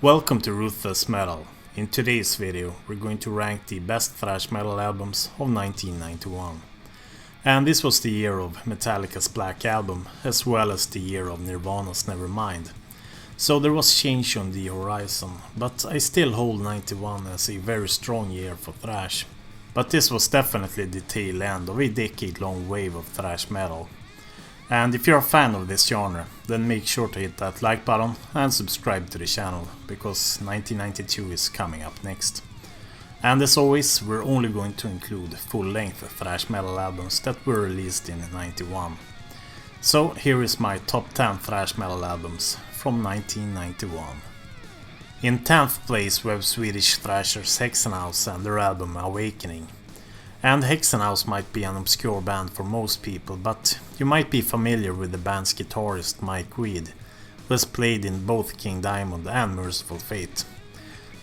Welcome to Ruthless Metal. In today's video we're going to rank the best thrash metal albums of 1991. And this was the year of Metallica's Black Album, as well as the year of Nirvana's Nevermind. So there was change on the horizon, but I still hold 91 as a very strong year for thrash. But this was definitely the tail end of a decade-long wave of thrash metal. And if you're a fan of this genre, then make sure to hit that like button and subscribe to the channel, because 1992 is coming up next. And as always, we're only going to include full-length thrash metal albums that were released in 91. So here is my top 10 thrash metal albums from 1991. In 10th place we have Swedish thrashers Hexenhaus and their album Awakening. And Hexenhaus might be an obscure band for most people, but you might be familiar with the band's guitarist Mike Weed, who has played in both King Diamond and Merciful Fate.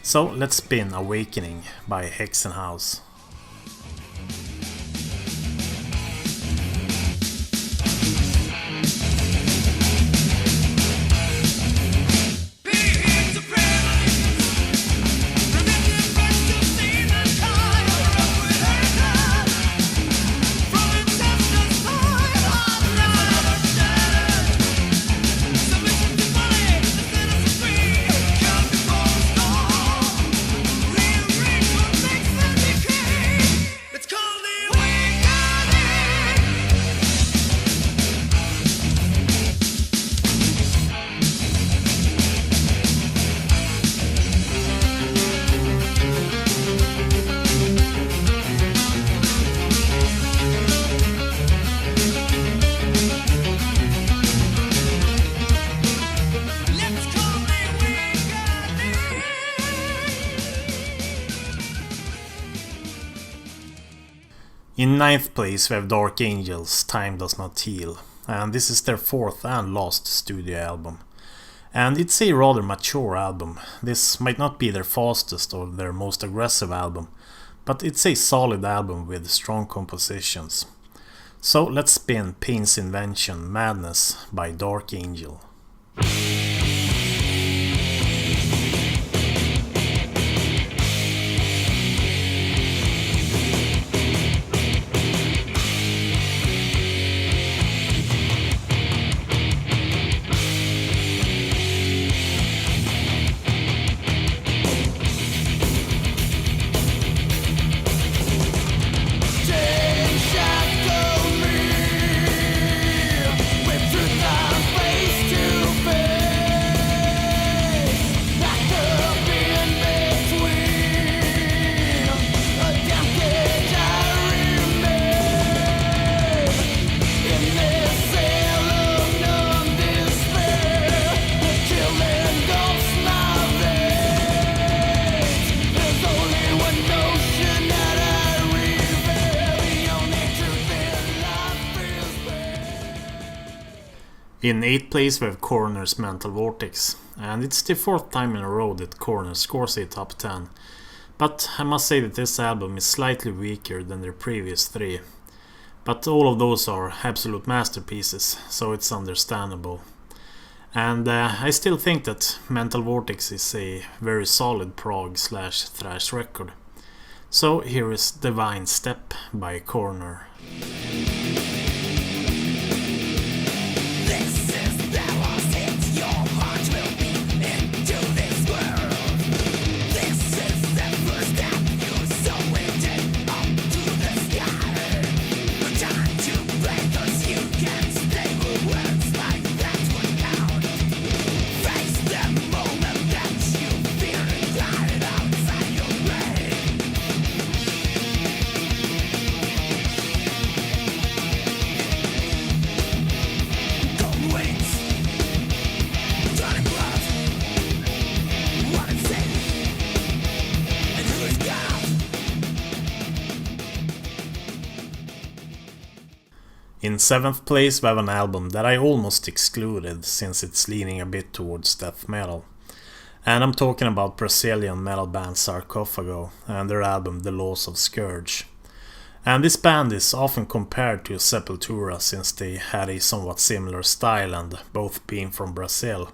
So let's spin Awakening by Hexenhaus. In 9th place we have Dark Angels, Time Does Not Heal, and this is their 4th and last studio album. And it's a rather mature album. This might not be their fastest or their most aggressive album, but it's a solid album with strong compositions. So let's spin Pain's Invention, Madness by Dark Angel. In 8th place we have Coroner's Mental Vortex, and it's the 4th time in a row that Coroner scores a top 10. But I must say that this album is slightly weaker than their previous 3. But all of those are absolute masterpieces, so it's understandable. And I still think that Mental Vortex is a very solid prog/thrash record. So here is Divine Step by Coroner. In 7th place we have an album that I almost excluded since it's leaning a bit towards death metal. And I'm talking about Brazilian metal band Sarcófago and their album The Laws of Scourge. And this band is often compared to Sepultura since they had a somewhat similar style and both being from Brazil.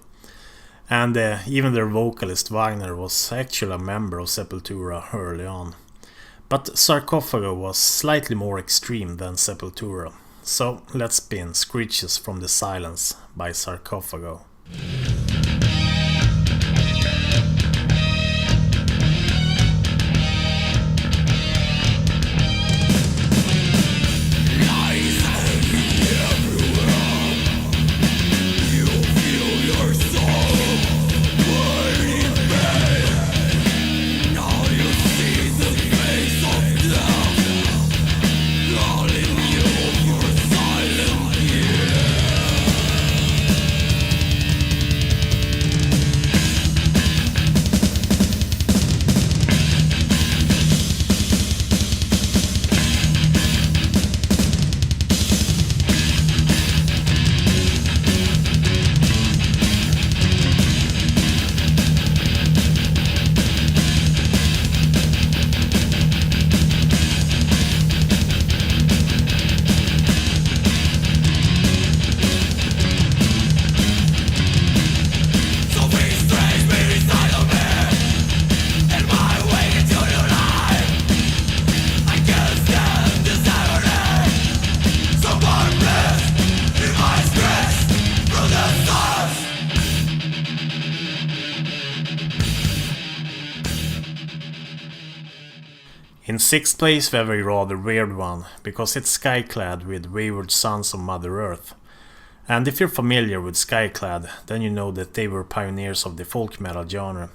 And even their vocalist Wagner was actually a member of Sepultura early on. But Sarcófago was slightly more extreme than Sepultura. So let's spin Screeches from the Silence by Sarcófago. In 6th place we have a rather weird one, because it's Skyclad with Wayward Sons of Mother Earth. And if you're familiar with Skyclad, then you know that they were pioneers of the folk metal genre.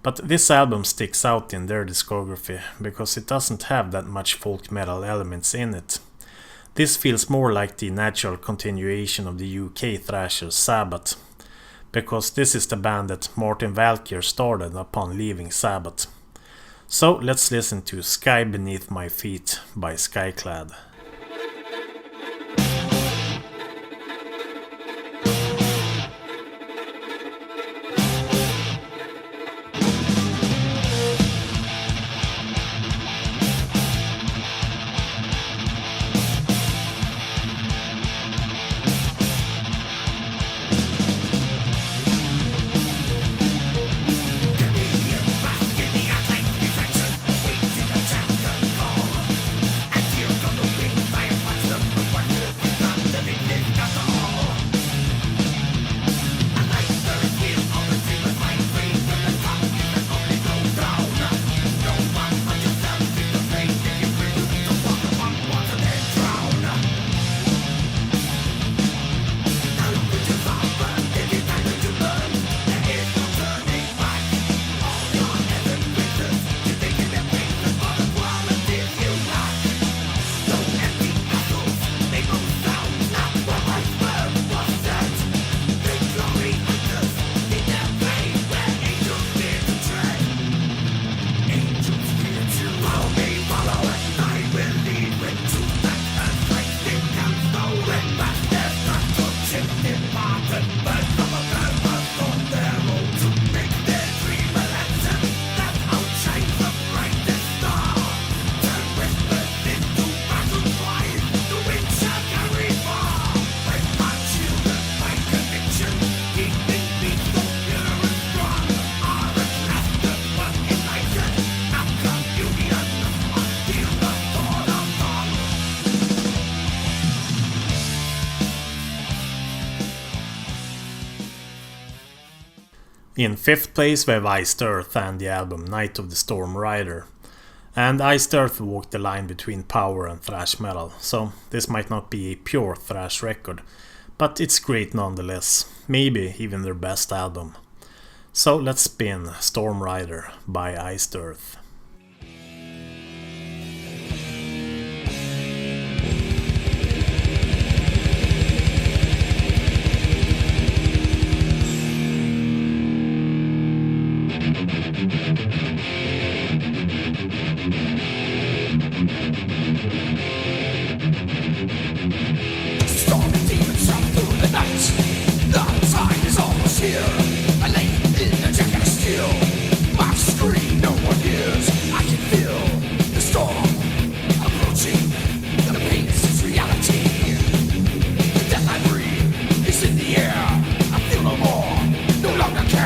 But this album sticks out in their discography, because it doesn't have that much folk metal elements in it. This feels more like the natural continuation of the UK thrasher Sabbat, because this is the band that Martin Valkyr started upon leaving Sabbat. So let's listen to Sky Beneath My Feet by Skyclad. In 5th place we have Iced Earth and the album Night of the Stormrider. And Iced Earth walked the line between power and thrash metal, so this might not be a pure thrash record, but it's great nonetheless, maybe even their best album. So let's spin Stormrider by Iced Earth. It's in the air, I feel no more, no longer care.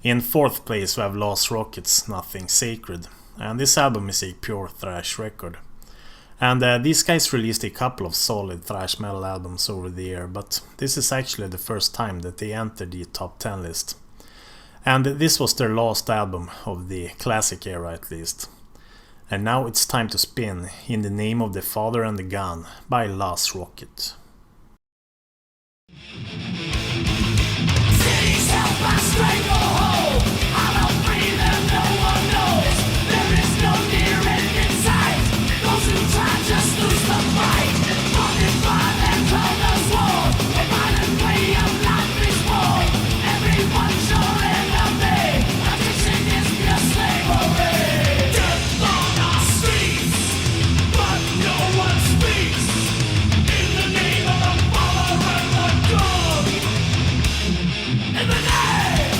In 4th place we have Laaz Rockit's Nothing Sacred, and this album is a pure thrash record. And these guys released a couple of solid thrash metal albums over the year, but this is actually the first time that they entered the top 10 list. And this was their last album of the classic era at least. And now it's time to spin In the Name of the Father and the Gun by Laaz Rockit. Cities held by strength or hold. I don't breathe and no one knows. There is no near end in sight. Those who try just lose the fight. Haunted by their cornerstone. A violent way of life is born. Everyone's your enemy. Addiction is pure slavery. Death on our streets, but no one speaks. In the name of the Father and the God. In the name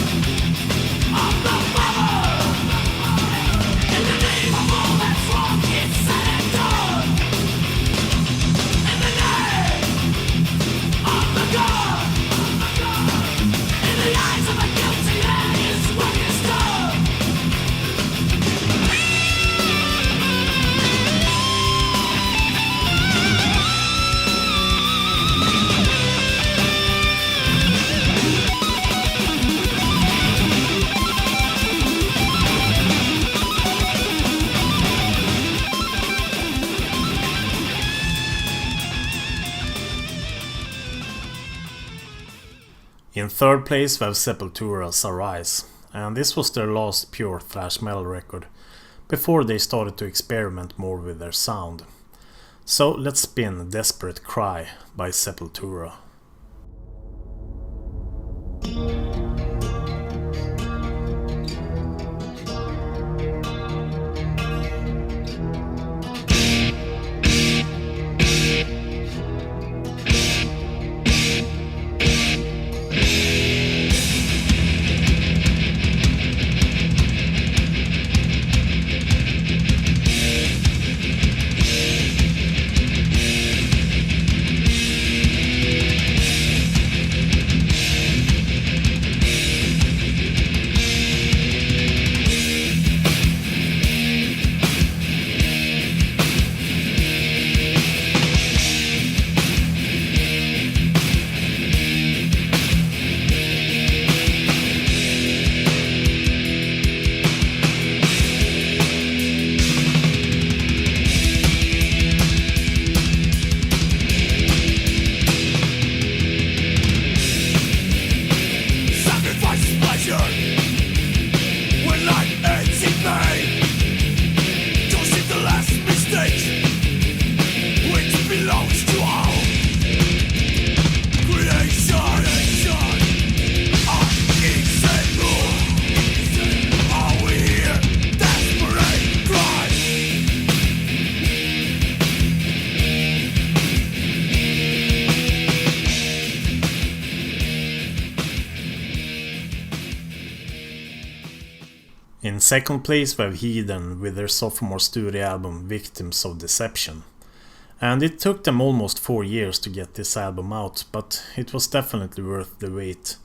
of the Father, in the name of all that's wrong, it's said and done. In the name of the God, in the eyes of the guilty, that is what is done. In 3rd place we have Sepultura's Arise, and this was their last pure thrash metal record, before they started to experiment more with their sound. So let's spin Desperate Cry by Sepultura. In 2nd place we have Heathen with their sophomore studio album Victims of Deception. And it took them almost 4 years to get this album out, but it was definitely worth the wait,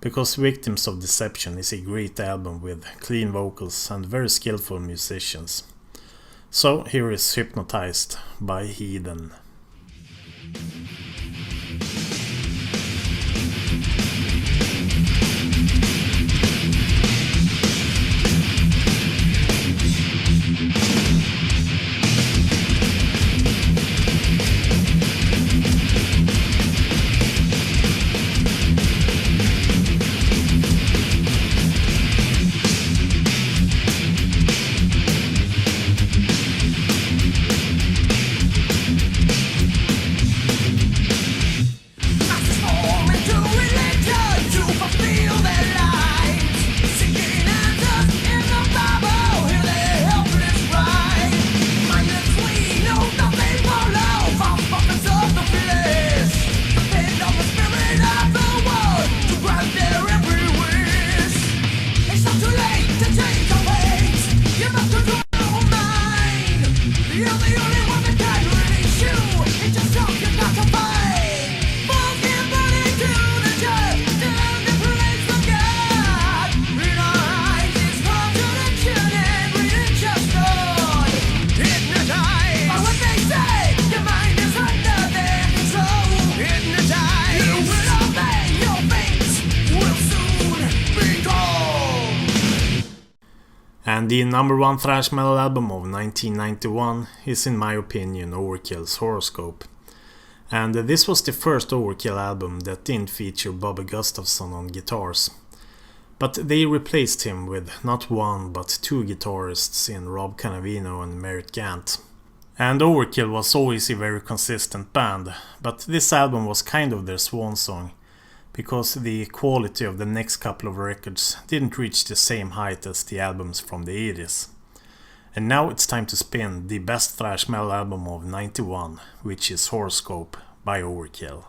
because Victims of Deception is a great album with clean vocals and very skillful musicians. So here is Hypnotized by Heathen. And the number one thrash metal album of 1991 is in my opinion Overkill's Horrorscope. And this was the first Overkill album that didn't feature Bobby Gustafson on guitars. But they replaced him with not one but two guitarists in Rob Canavino and Merritt Gant. And Overkill was always a very consistent band, but this album was kind of their swan song, because the quality of the next couple of records didn't reach the same height as the albums from the 80s. And now it's time to spin the best thrash metal album of 91, which is Horrorscope by Overkill.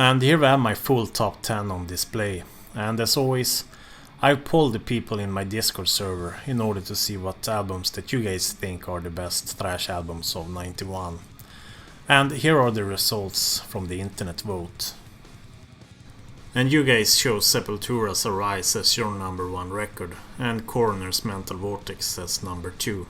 And here we have my full top 10 on display, and as always I've polled the people in my Discord server in order to see what albums that you guys think are the best thrash albums of 91. And here are the results from the internet vote. And you guys chose Sepultura's Arise as your number one record, and Coroner's Mental Vortex as number 2.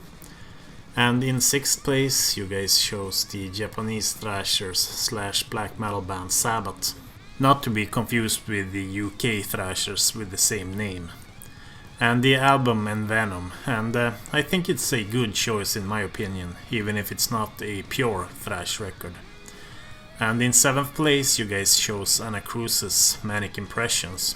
And in 6th place you guys chose the Japanese thrashers slash black metal band Sabbat, not to be confused with the UK thrashers with the same name. And the album Envenom, and I think it's a good choice in my opinion, even if it's not a pure thrash record. And in 7th place you guys chose Anacrusis' Manic Impressions.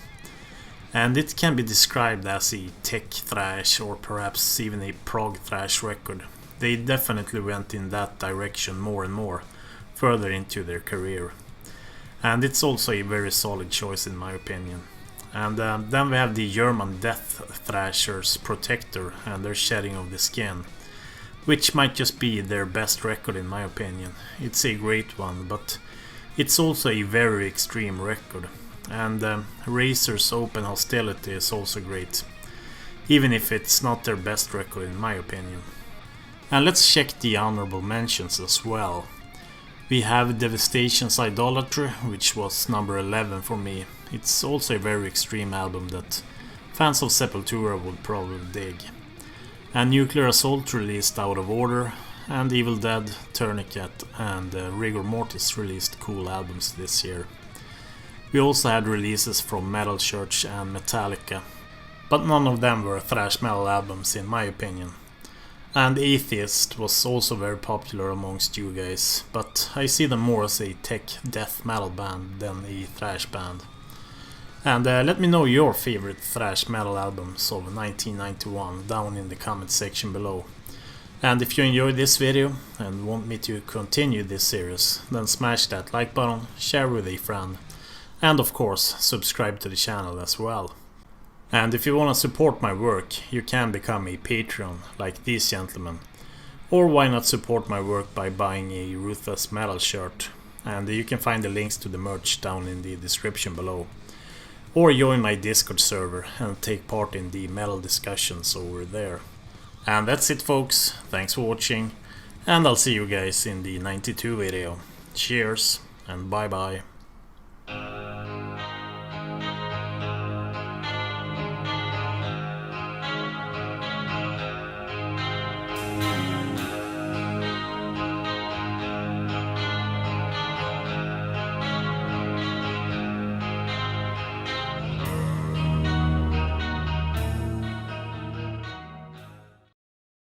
And it can be described as a tech thrash or perhaps even a prog thrash record. They definitely went in that direction more and more, further into their career. And it's also a very solid choice in my opinion. And then we have the German death thrashers Protector and their Shedding of the Skin, which might just be their best record in my opinion. It's a great one, but it's also a very extreme record. And Razor's Open Hostility is also great, even if it's not their best record in my opinion. And let's check the honorable mentions as well. We have Devastation's Idolatry, which was number 11 for me. It's also a very extreme album that fans of Sepultura would probably dig. And Nuclear Assault released Out of Order, and Evil Dead, Tourniquet and Rigor Mortis released cool albums this year. We also had releases from Metal Church and Metallica, but none of them were thrash metal albums in my opinion. And Atheist was also very popular amongst you guys, but I see them more as a tech death metal band than a thrash band. And let me know your favorite thrash metal albums of 1991 down in the comment section below. And if you enjoyed this video and want me to continue this series, then smash that like button, share with a friend, and of course subscribe to the channel as well. And if you want to support my work, you can become a Patreon like these gentlemen. Or why not support my work by buying a Ruthless metal shirt, and you can find the links to the merch down in the description below. Or join my Discord server and take part in the metal discussions over there. And that's it folks, thanks for watching, and I'll see you guys in the 92 video. Cheers and bye bye.